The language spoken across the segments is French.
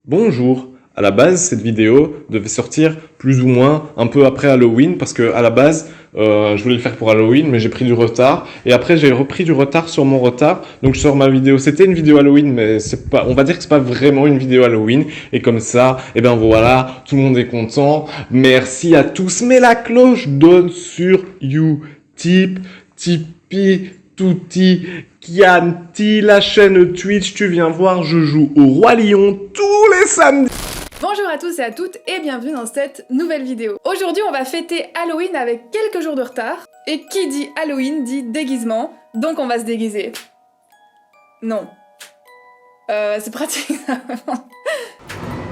Bonjour. À la base, cette vidéo devait sortir plus ou moins un peu après Halloween parce que à la base, je voulais le faire pour Halloween, mais j'ai pris du retard. Et après, j'ai repris du retard sur mon retard, donc je sors ma vidéo. C'était une vidéo Halloween, mais c'est pas, on va dire que c'est pas vraiment une vidéo Halloween. Et comme ça, eh ben voilà, tout le monde est content. Merci à tous. Mais la cloche donne sur Utip, Tipeee, Tutti, Chianti, la chaîne Twitch. Tu viens voir, je joue au Roi Lion tous les samedis. Bonjour à tous et à toutes et bienvenue dans cette nouvelle vidéo. Aujourd'hui on va fêter Halloween avec quelques jours de retard. Et qui dit Halloween dit déguisement, donc on va se déguiser. Non. C'est pratique.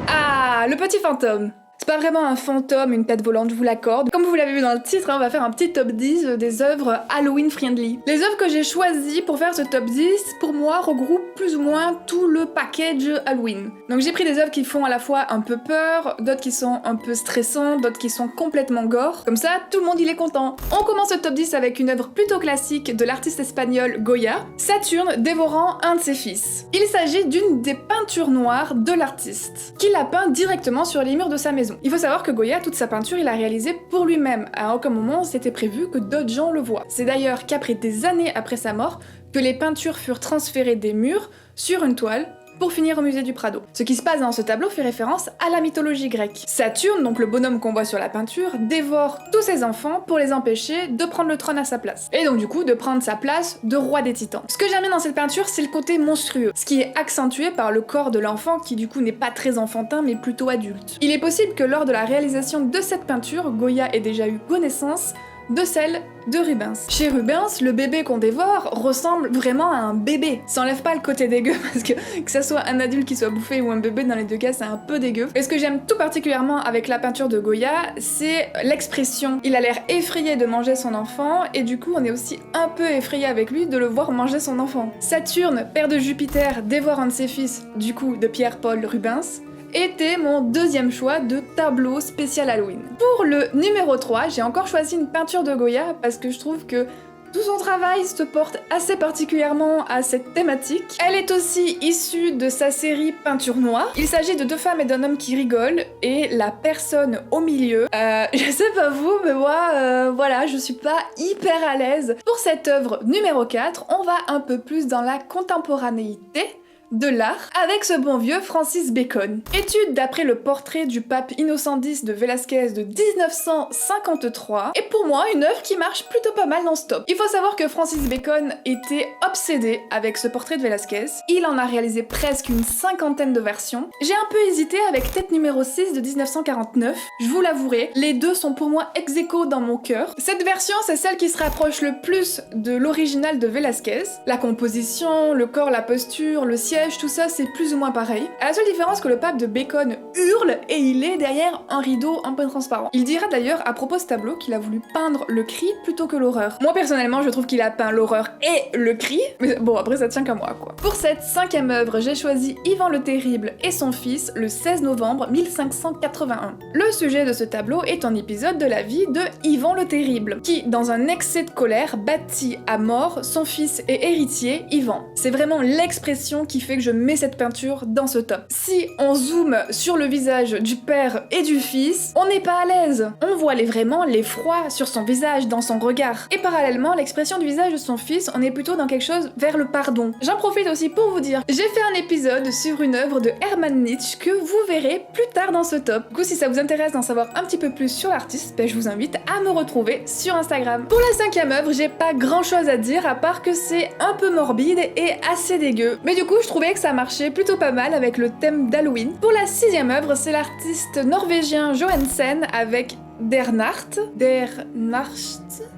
Ah, le petit fantôme. C'est pas vraiment un fantôme, une tête volante, je vous l'accorde. Comme vous l'avez vu dans le titre, on va faire un petit top 10 des œuvres Halloween friendly. Les œuvres que j'ai choisies pour faire ce top 10, pour moi, regroupent plus ou moins tout le package Halloween. Donc j'ai pris des œuvres qui font à la fois un peu peur, d'autres qui sont un peu stressantes, d'autres qui sont complètement gore. Comme ça, tout le monde il est content. On commence ce top 10 avec une œuvre plutôt classique de l'artiste espagnol Goya, Saturne dévorant un de ses fils. Il s'agit d'une des peintures noires de l'artiste, qui l'a peint directement sur les murs de sa maison. Il faut savoir que Goya, toute sa peinture, il l'a réalisée pour lui-même. À aucun moment, c'était prévu que d'autres gens le voient. C'est d'ailleurs qu'après des années après sa mort, que les peintures furent transférées des murs sur une toile pour finir au musée du Prado. Ce qui se passe dans ce tableau fait référence à la mythologie grecque. Saturne, donc le bonhomme qu'on voit sur la peinture, dévore tous ses enfants pour les empêcher de prendre le trône à sa place. Et donc du coup, de prendre sa place de roi des titans. Ce que j'aime bien dans cette peinture, c'est le côté monstrueux, ce qui est accentué par le corps de l'enfant qui du coup n'est pas très enfantin mais plutôt adulte. Il est possible que lors de la réalisation de cette peinture, Goya ait déjà eu connaissance de celle de Rubens. Chez Rubens, le bébé qu'on dévore ressemble vraiment à un bébé. Ça enlève pas le côté dégueu parce que ça soit un adulte qui soit bouffé ou un bébé, dans les deux cas c'est un peu dégueu. Et ce que j'aime tout particulièrement avec la peinture de Goya, c'est l'expression. Il a l'air effrayé de manger son enfant et du coup on est aussi un peu effrayé avec lui de le voir manger son enfant. Saturne, père de Jupiter, dévore un de ses fils, du coup de Pierre-Paul Rubens, était mon deuxième choix de tableau spécial Halloween. Pour le numéro 3, j'ai encore choisi une peinture de Goya parce que je trouve que tout son travail se porte assez particulièrement à cette thématique. Elle est aussi issue de sa série Peinture Noire. Il s'agit de deux femmes et d'un homme qui rigolent et la personne au milieu. Je sais pas vous, mais moi, voilà, je suis pas hyper à l'aise. Pour cette œuvre numéro 4, on va un peu plus dans la contemporanéité de l'art avec ce bon vieux Francis Bacon. Étude d'après le portrait du pape Innocent X de Velázquez de 1953, et pour moi une œuvre qui marche plutôt pas mal dans ce top. Il faut savoir que Francis Bacon était obsédé avec ce portrait de Velázquez. Il en a réalisé presque une cinquantaine de versions. J'ai un peu hésité avec tête numéro 6 de 1949, je vous l'avouerai, les deux sont pour moi ex aequo dans mon cœur. Cette version c'est celle qui se rapproche le plus de l'original de Velázquez. La composition, le corps, la posture, le siège, tout ça c'est plus ou moins pareil. À la seule différence que le pape de Bacon hurle et il est derrière un rideau un peu transparent. Il dira d'ailleurs à propos de ce tableau qu'il a voulu peindre le cri plutôt que l'horreur. Moi personnellement je trouve qu'il a peint l'horreur et le cri, mais bon après ça tient qu'à moi quoi. Pour cette cinquième œuvre, j'ai choisi Ivan le Terrible et son fils le 16 novembre 1581. Le sujet de ce tableau est un épisode de la vie de Ivan le Terrible, qui dans un excès de colère battit à mort son fils et héritier Ivan. C'est vraiment l'expression qui fait que je mets cette peinture dans ce top. Si on zoome sur le visage du père et du fils, on n'est pas à l'aise. On voit vraiment l'effroi sur son visage, dans son regard. Et parallèlement, l'expression du visage de son fils, on est plutôt dans quelque chose vers le pardon. J'en profite aussi pour vous dire, j'ai fait un épisode sur une œuvre de Hermann Nietzsche que vous verrez plus tard dans ce top. Du coup, si ça vous intéresse d'en savoir un petit peu plus sur l'artiste, je vous invite à me retrouver sur Instagram. Pour la cinquième œuvre, j'ai pas grand chose à dire à part que c'est un peu morbide et assez dégueu. Mais du coup, je trouvais que ça marchait plutôt pas mal avec le thème d'Halloween. Pour la sixième œuvre, c'est l'artiste norvégien Johansen avec Der Nacht.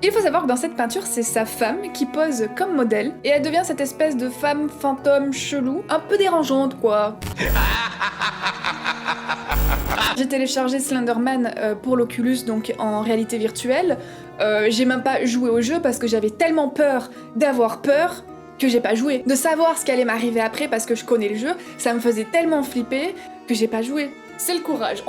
Il faut savoir que dans cette peinture, c'est sa femme qui pose comme modèle et elle devient cette espèce de femme fantôme chelou, un peu dérangeante quoi. J'ai téléchargé Slenderman pour l'Oculus, donc en réalité virtuelle. J'ai même pas joué au jeu parce que j'avais tellement peur d'avoir peur que j'ai pas joué. De savoir ce qui allait m'arriver après parce que je connais le jeu, ça me faisait tellement flipper que j'ai pas joué. C'est le courage,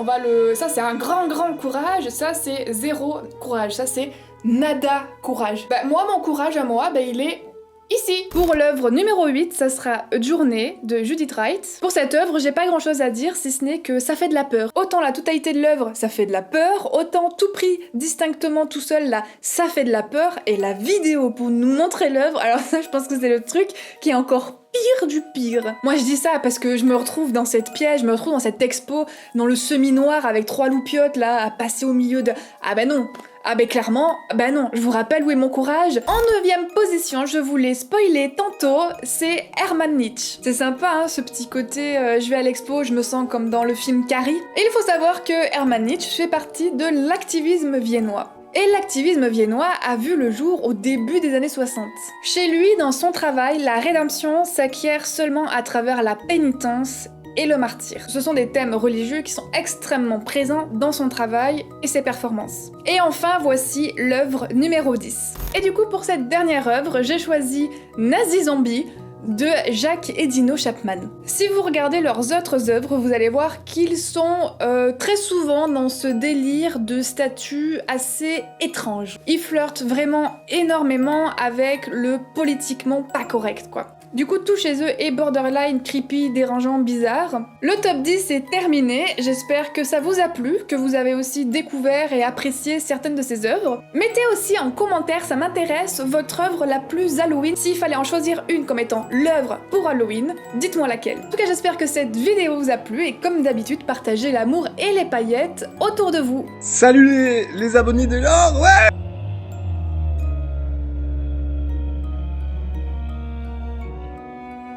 ça c'est un grand courage, ça c'est zéro courage, ça c'est nada courage. Moi mon courage à moi, il est ici. Pour l'œuvre numéro 8, ça sera A Journée de Judith Wright. Pour cette œuvre, j'ai pas grand chose à dire si ce n'est que ça fait de la peur. Autant la totalité de l'œuvre, ça fait de la peur, autant tout pris distinctement tout seul là, ça fait de la peur, et la vidéo pour nous montrer l'œuvre, alors ça je pense que c'est le truc qui est encore pire du pire. Moi je dis ça parce que je me retrouve dans cette pièce, je me retrouve dans cette expo, dans le semi-noir avec 3 loupiottes là, à passer au milieu de... Ah bah non. Ah ben clairement, bah non, je vous rappelle où est mon courage. En 9ème position, je vous l'ai spoilé tantôt, c'est Hermann Nietzsche. C'est sympa hein, ce petit côté, je vais à l'expo, je me sens comme dans le film Carrie. Et il faut savoir que Hermann Nietzsche fait partie de l'activisme viennois. Et l'activisme viennois a vu le jour au début des années 60. Chez lui, dans son travail, la rédemption s'acquiert seulement à travers la pénitence et le martyr. Ce sont des thèmes religieux qui sont extrêmement présents dans son travail et ses performances. Et enfin, voici l'œuvre numéro 10. Et du coup, pour cette dernière œuvre, j'ai choisi Nazi Zombie de Jacques et Dino Chapman. Si vous regardez leurs autres œuvres, vous allez voir qu'ils sont très souvent dans ce délire de statut assez étrange. Ils flirtent vraiment énormément avec le politiquement pas correct, quoi. Du coup, tout chez eux est borderline, creepy, dérangeant, bizarre. Le top 10 est terminé, j'espère que ça vous a plu, que vous avez aussi découvert et apprécié certaines de ces œuvres. Mettez aussi en commentaire, ça m'intéresse, votre œuvre la plus Halloween. S'il fallait en choisir une comme étant l'œuvre pour Halloween, dites-moi laquelle. En tout cas, j'espère que cette vidéo vous a plu et comme d'habitude, partagez l'amour et les paillettes autour de vous. Salut les abonnés de l'or, ouais!